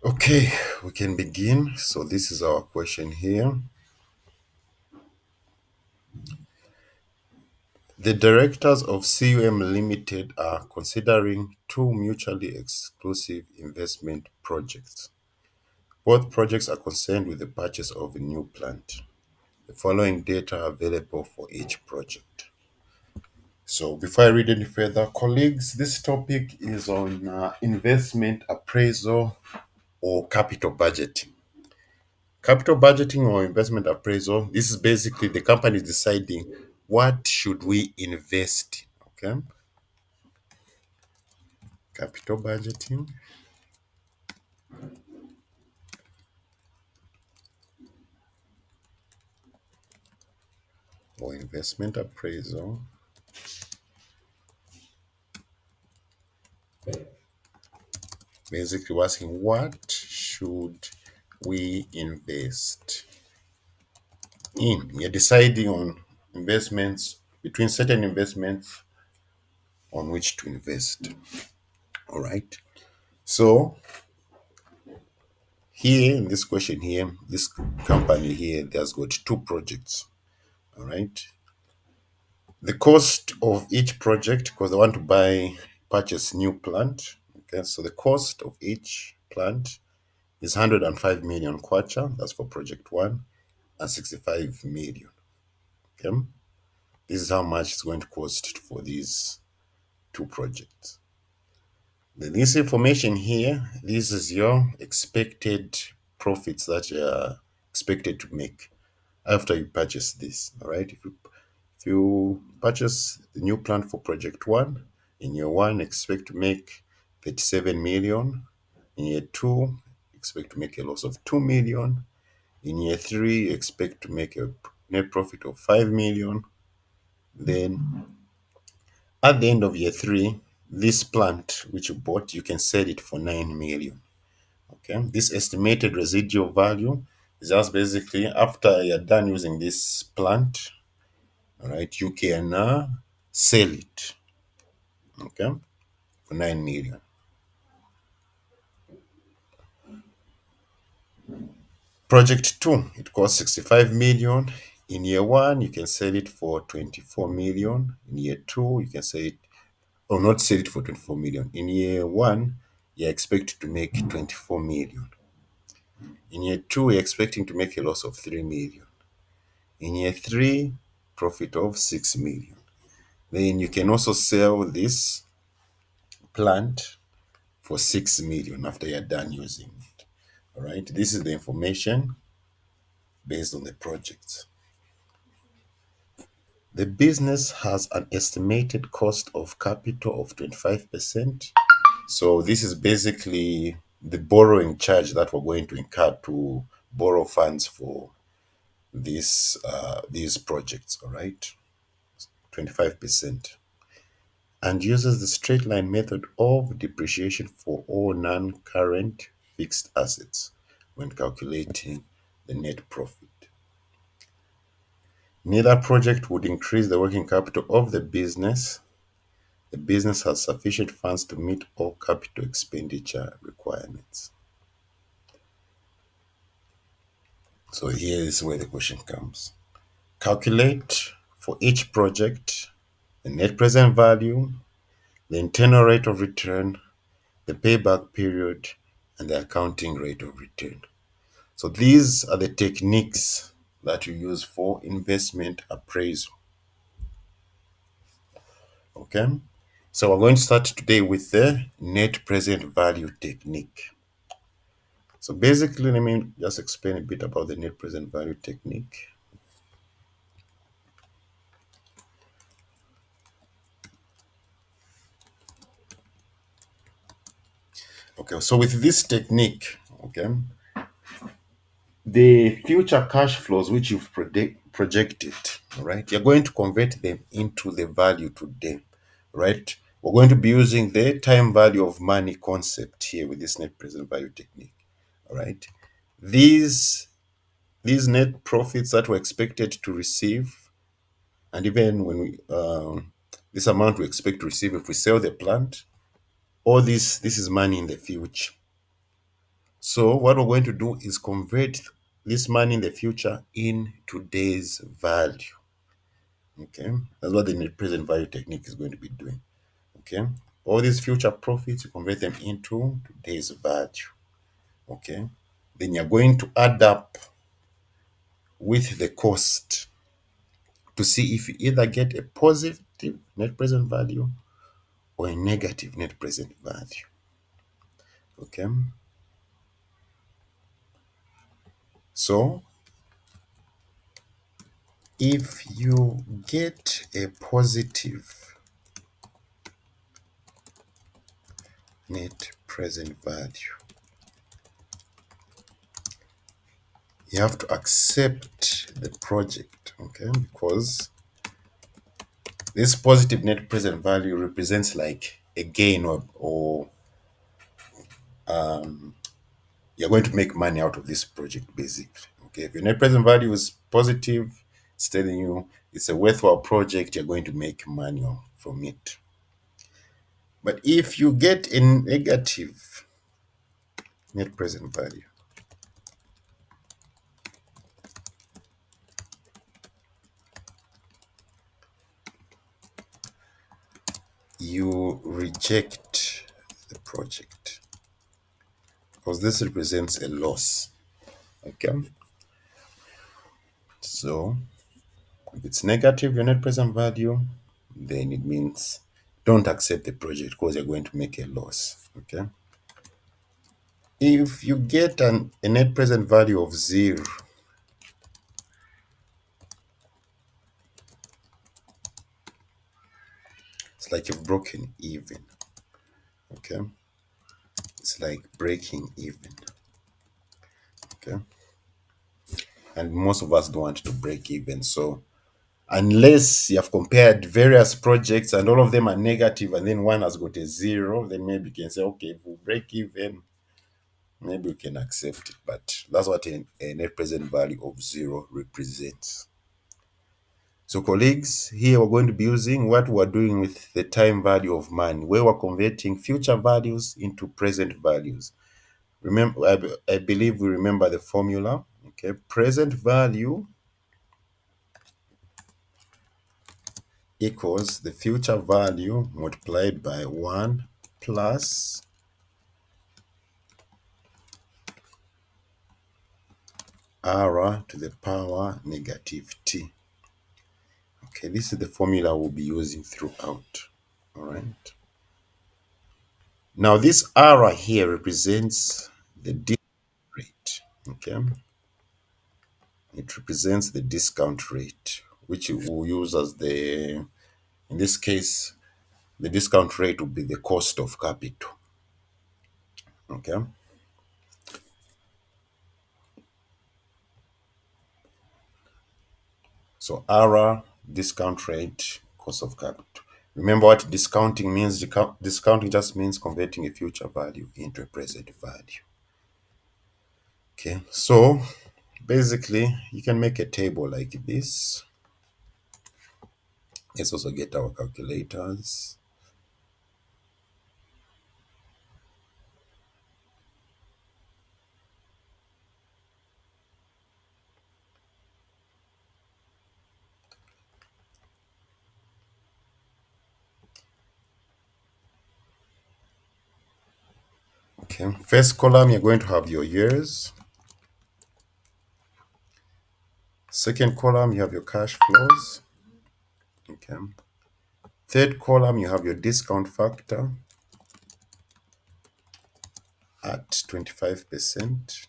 Okay, we can begin. So this is our question here. The directors of CUM Limited are considering two mutually exclusive investment projects. Both projects are concerned with the purchase of a new plant. The following data are available for each project. So before I read any further, colleagues, this topic is on investment appraisal or capital budgeting. Capital budgeting or investment appraisal, this is basically the company deciding what should we invest in. Okay, capital budgeting or investment appraisal. Basically, we're asking what should we invest in. You're deciding on investments between certain investments on which to invest. All right. So here in this question here, this company here, there's got two projects. All right. The cost of each project, because they want to purchase new plant. Okay, so the cost of each plant is 105 million kwacha. That's for project one, and 65 million. Okay, this is how much it's going to cost for these two projects. Then this information here, this is your expected profits that you are expected to make after you purchase this. All right, if you purchase the new plant for project one, in year one, expect to make 37 million. In year two, expect to make a loss of 2 million. In year three, expect to make a net profit of 5 million. Then at the end of year three, this plant which you bought, you can sell it for 9 million. Okay, this estimated residual value is just basically after you're done using this plant, all right, you can sell it, okay, for 9 million. Project 2, it costs 65 million. In year 1, you can sell it for 24 million. In year 2, you can sell it, or not sell it for 24 million. In year 1, you're expected to make 24 million. In year 2, you're expecting to make a loss of 3 million. In year 3, profit of 6 million. Then you can also sell this plant for 6 million after you're done using it. All right, this is the information based on the project. The business has an estimated cost of capital of 25%. So this is basically the borrowing charge that we're going to incur to borrow funds for these projects, all right? 25%. And uses the straight line method of depreciation for all non-current fixed assets when calculating the net profit. Neither project would increase the working capital of the business. The business has sufficient funds to meet all capital expenditure requirements. So here is where the question comes. Calculate for each project the net present value, the internal rate of return, the payback period, and the accounting rate of return. So these are the techniques that you use for investment appraisal. Okay. So we're going to start today with the net present value technique. So basically, let me just explain a bit about the net present value technique. Okay, so with this technique, okay, the future cash flows which you've projected, all right, you're going to convert them into the value today, right? We're going to be using the time value of money concept here with this net present value technique, all right? These these net profits that we're expected to receive, and even when we this amount we expect to receive if we sell the plant, all this is money in the future. So what we're going to do is convert this money in the future in today's value. Okay, that's what the net present value technique is going to be doing. Okay, all these future profits, you convert them into today's value. Okay, then you're going to add up with the cost to see if you either get a positive net present value or a negative net present value. Okay, so if you get a positive net present value, you have to accept the project, okay, because this positive net present value represents like a gain, or you're going to make money out of this project basically. Okay, if your net present value is positive, it's telling you it's a worthwhile project, you're going to make money from it. But if you get a negative net present value, you reject the project because this represents a loss. Okay, so if it's negative, your net present value, then it means don't accept the project because you're going to make a loss. Okay, if you get a net present value of 0, it's like you've broken even. Okay, it's like breaking even. Okay, and most of us don't want to break even. So unless you have compared various projects and all of them are negative and then one has got a 0, then maybe you can say, okay, if we break even, maybe we can accept it. But that's what a net present value of 0 represents. So colleagues, here we're going to be using what we're doing with the time value of money, where we're converting future values into present values. Remember, I believe we remember the formula. Okay, present value equals the future value multiplied by 1 plus r to the power negative t. Okay, this is the formula we'll be using throughout. All right. Now this r here represents the discount rate. Okay, it represents the discount rate, which we'll use as the, in this case, the discount rate will be the cost of capital. Okay, so r discount rate, cost of capital. Remember what discounting means. Discounting just means converting a future value into a present value. Okay, so basically you can make a table like this. Let's also get our calculators. Okay, first column, you're going to have your years. Second column, you have your cash flows. Okay. Third column, you have your discount factor at 25%.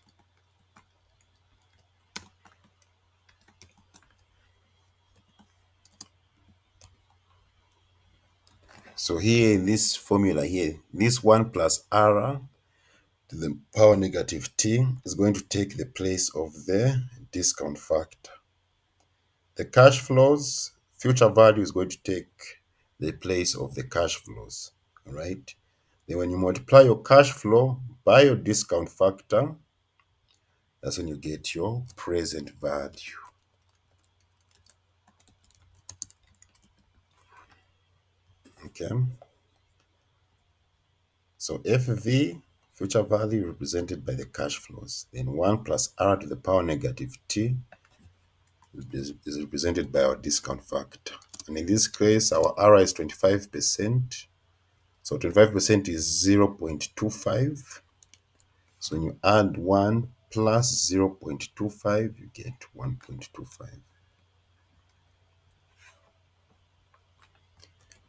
So here in this formula here, this 1 plus r to the power negative t is going to take the place of the discount factor. The cash flows, future value is going to take the place of the cash flows. All right. Then when you multiply your cash flow by your discount factor, that's when you get your present value. Okay. So FV Future value represented by the cash flows. Then 1 plus r to the power negative t is represented by our discount factor. And in this case, our r is 25%. So 25% is 0.25. So when you add 1 plus 0.25, you get 1.25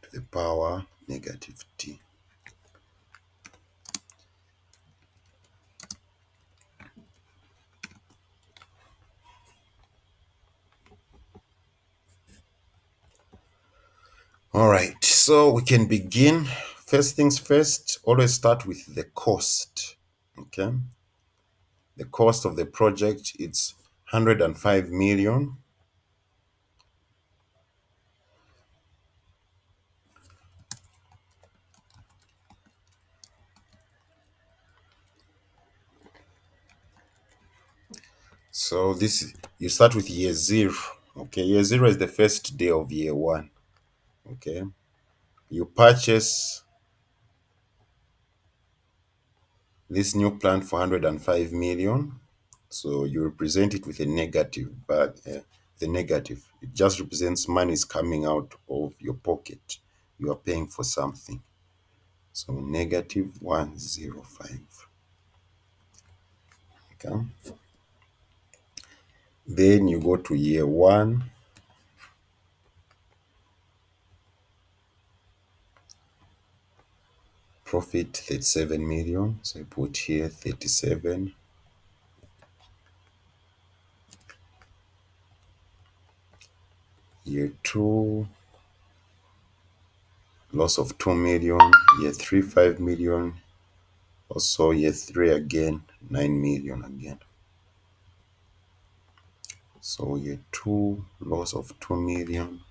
to the power negative t. All right, so we can begin. First things first, always start with the cost. Okay, the cost of the project, it's 105 million. So this, you start with year zero. Okay, year zero is the first day of year one. Okay, you purchase this new plant for 105 million. So you represent it with a negative, but the negative, it just represents money is coming out of your pocket. You are paying for something. So negative 105. Okay. Then you go to year one. Profit 37 million. So you put here 37. Year two, loss of 2 million. Year three, 5 million. Also year three again, 9 million again. So year two, loss of 2 million.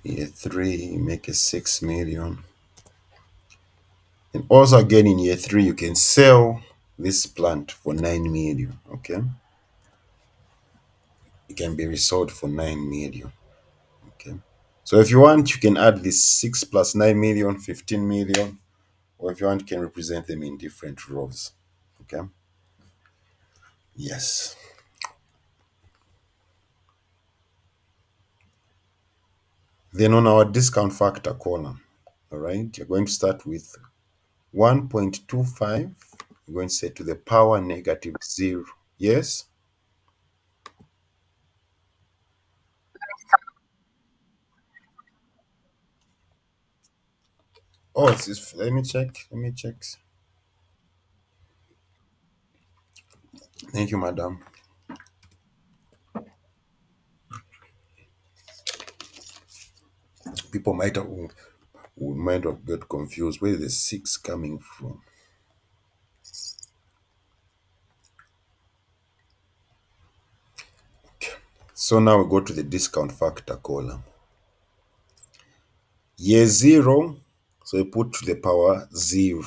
Year three, you make a 6 million. And also again in year three, you can sell this plant for 9 million. Okay. It can be resold for 9 million. Okay. So if you want, you can add this 6 plus 9 million, 15 million, or if you want, you can represent them in different rows. Okay. Yes. Then on our discount factor column, all right, you're going to start with 1.25. You're going to say to the power negative zero. Yes. Oh, let me check. Let me check. Thank you, madam. People might have got confused. Where is the six coming from? So now we go to the discount factor column. Year zero, so we put to the power zero.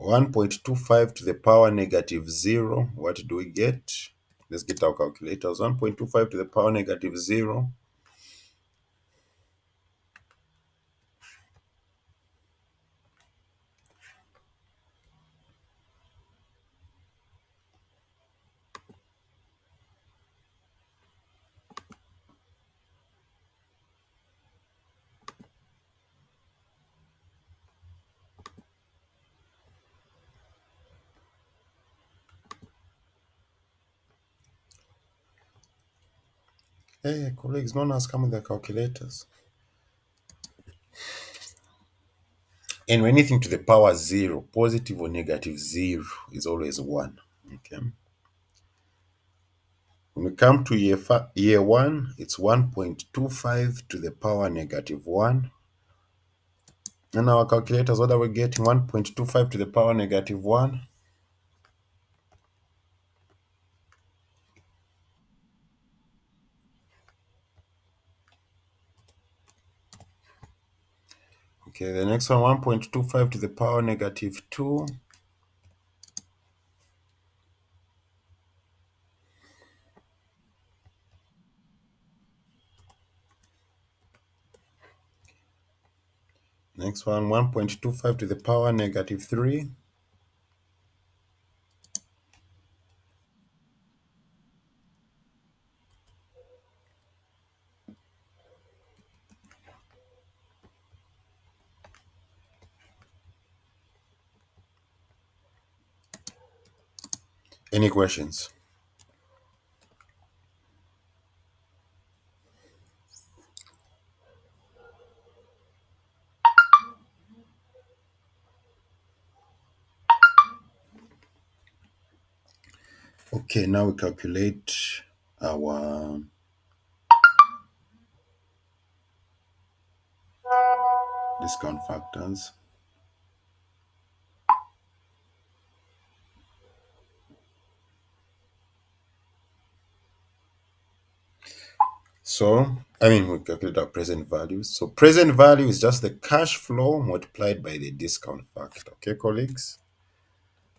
1.25 to the power negative zero. What do we get? Let's get our calculators. 1.25 to the power negative zero. Hey, colleagues, no one has come with their calculators. And anything to the power zero, positive or negative zero, is always one. Okay. When we come to year one, it's 1.25 to the power negative 1. And our calculators, what are we getting? 1.25 to the power negative 1. Okay, the next one, 1.25 to the power negative 2. Next one, 1.25 to the power negative 3. Any questions? Okay, now we calculate our discount factors. So, we calculate our present value. So, present value is just the cash flow multiplied by the discount factor. Okay, colleagues?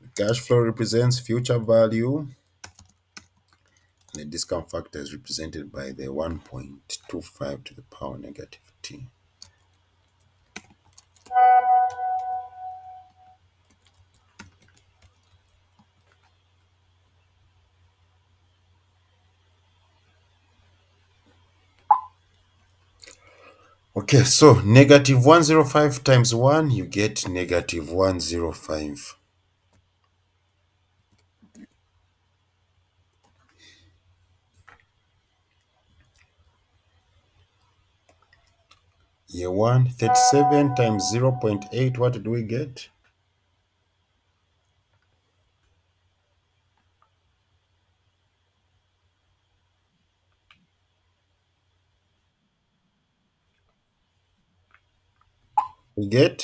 The cash flow represents future value, and the discount factor is represented by the 1.25 to the power negative t. Okay, so negative 105 times 1, you get negative 105. Year 1, 37 times 0.8, what do we get? We get,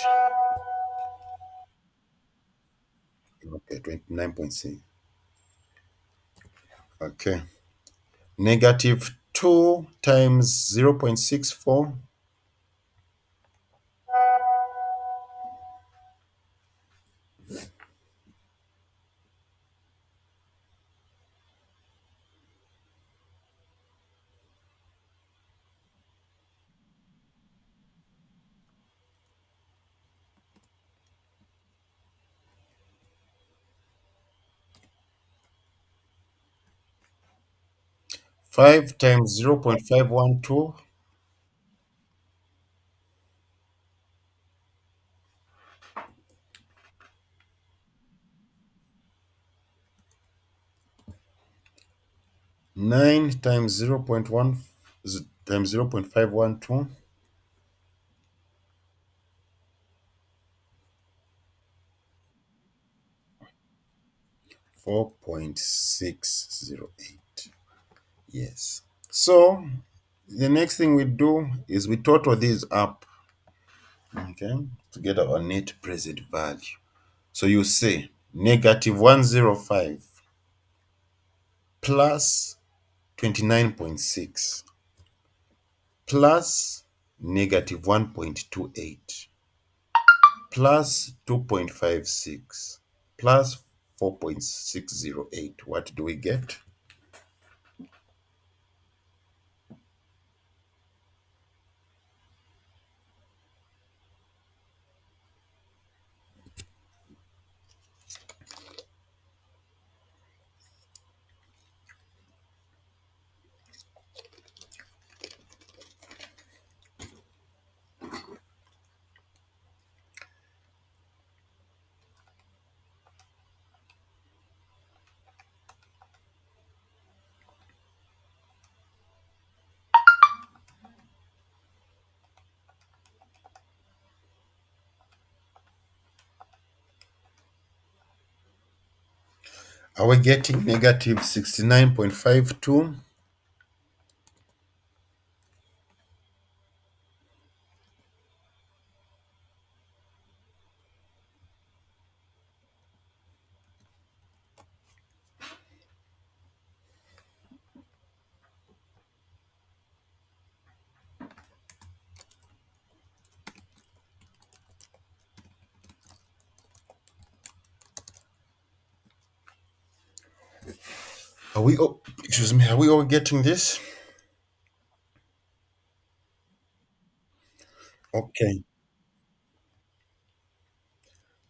okay, 29.6. Okay. Negative 2 times 0.64. 5 times 0.512. 9 times 0.512. 4.608. Yes. So the next thing we do is we total these up, okay, to get our net present value. So you say negative 105 plus 29.6 plus negative 1.28 plus 2.56 plus 4.608. What do we get? Are we getting negative 69.52? Are we, oh, excuse me, are we all getting this? Okay.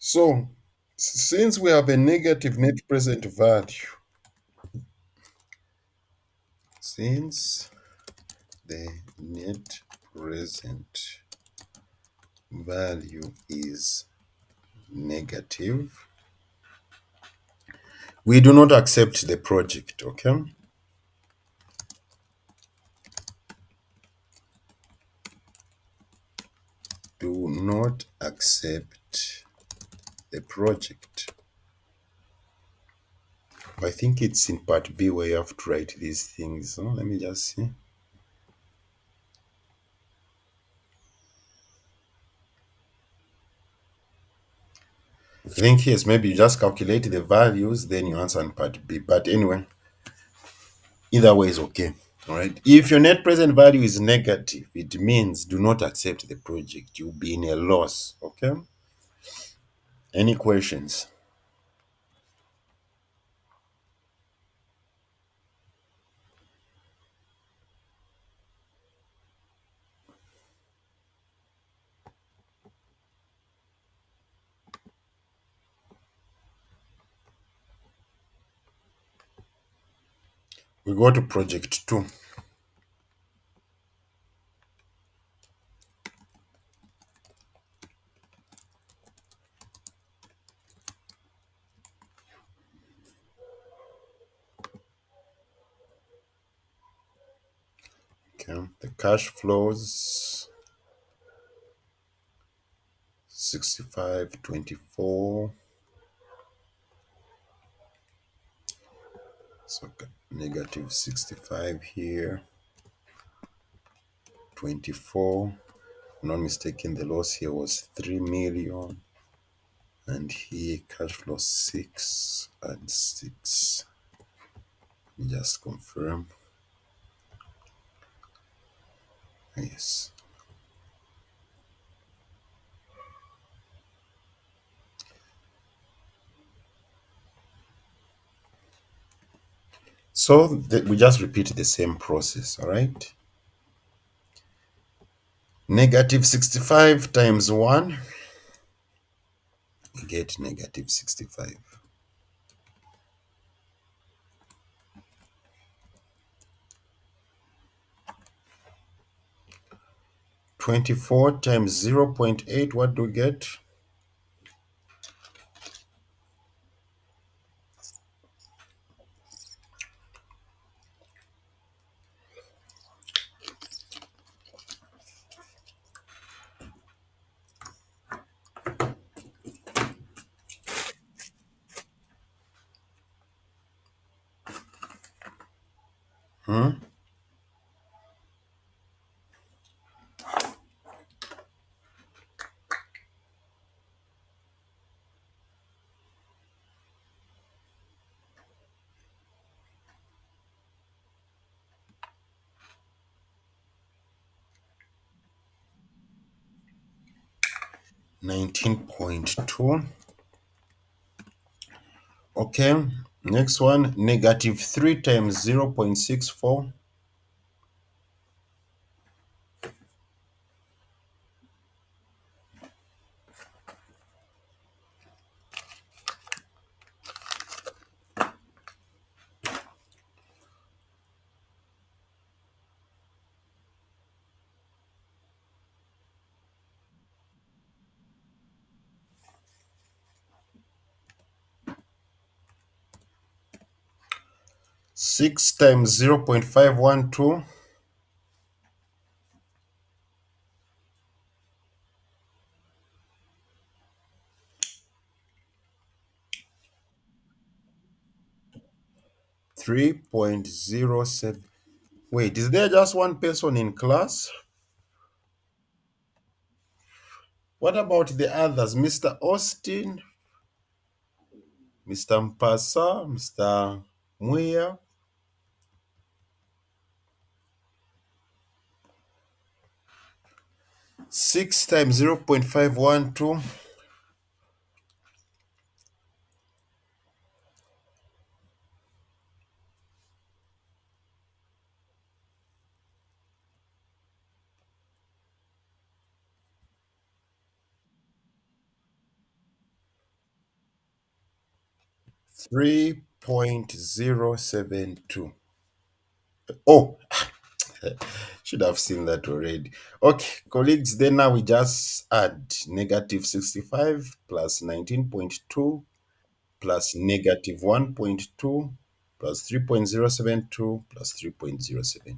So, since we have a negative net present value, since the net present value is negative, we do not accept the project, okay? Do not accept the project. I think it's in part B where you have to write these things. So let me just see. I think yes, maybe you just calculate the values, then you answer in part B. But anyway, either way is okay. All right. If your net present value is negative, it means do not accept the project. You'll be in a loss. Okay. Any questions? We go to project two. Okay. The cash flows 65.24. So negative 65 here, 24. Not mistaken, the loss here was 3 million. And here cash flow 6 and 6. Just confirm. Yes. So we just repeat the same process, all right? Negative 65 times 1, we get negative 65. 24 times 0.8, what do we get? 19.2. Okay, next one, negative 3 times 0.64. 6 times 0.512. 3.07. Wait, is there just one person in class? What about the others? Mr. Austin, Mr. Mpasa, Mr. Muya? 6 times 0.512. 3.072. Oh, should have seen that already. Okay, colleagues, then now we just add negative 65 plus 19.2 plus negative 1.2 plus 3.072 plus 3.072.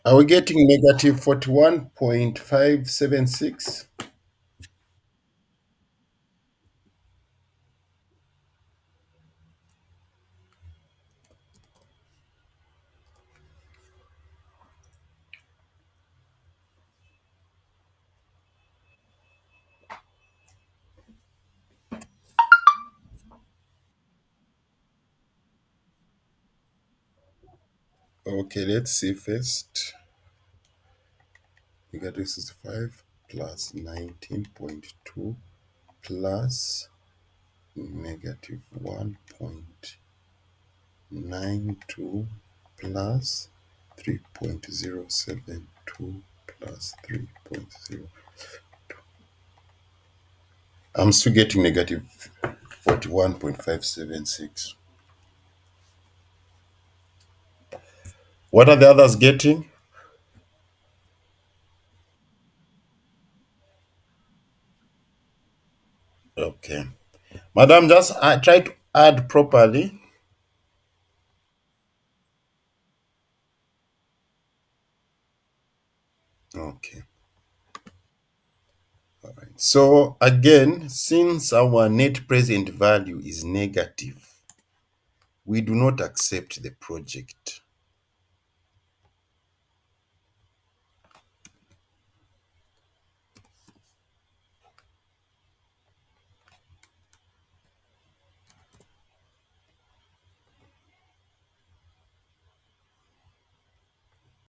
Are we getting negative 41.576? Okay, let's see first. Negative 65 plus 19.2 plus negative 1.92 plus 3.072 plus 3.0. I'm still getting negative 41.576. What are the others getting? Okay. Madam, just try to add properly. Okay. All right. So again, since our net present value is negative, we do not accept the project.